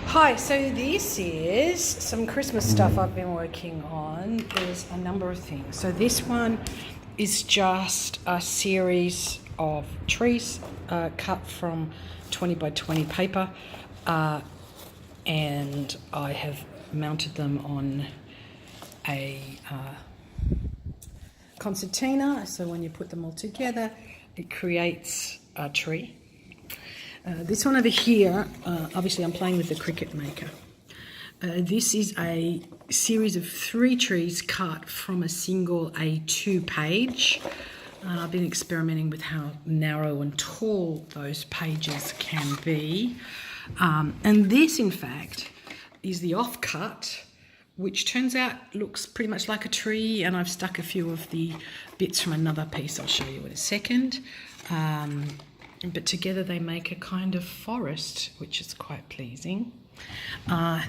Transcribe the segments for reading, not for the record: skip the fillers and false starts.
Hi, so this is some Christmas stuff I've been working on. There's a number of things. So this one is just a series of trees cut from 20 by 20 paper, and I have mounted them on a concertina, so when you put them all together it creates a tree. This one over here, obviously I'm playing with the Cricut Maker. This is a series of 3 trees cut from a single A2 page. I've been experimenting with how narrow and tall those pages can be. And this, in fact, is the offcut, which turns out looks pretty much like a tree, and I've stuck a few of the bits from another piece I'll show you in a second. But together they make a kind of forest, which is quite pleasing.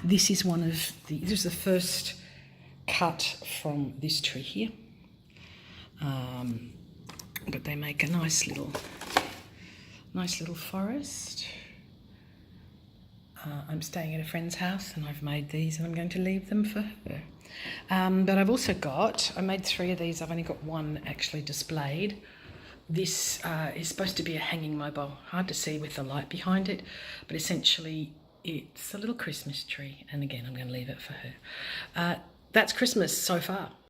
This is this is the first cut from this tree here. But they make a nice little forest. I'm staying at a friend's house and I've made these and I'm going to leave them for her. But I've also I made 3 of these. I've only got 1 actually displayed. This is supposed to be a hanging mobile, hard to see with the light behind it, but essentially it's a little Christmas tree, and again I'm going to leave it for her. That's Christmas so far.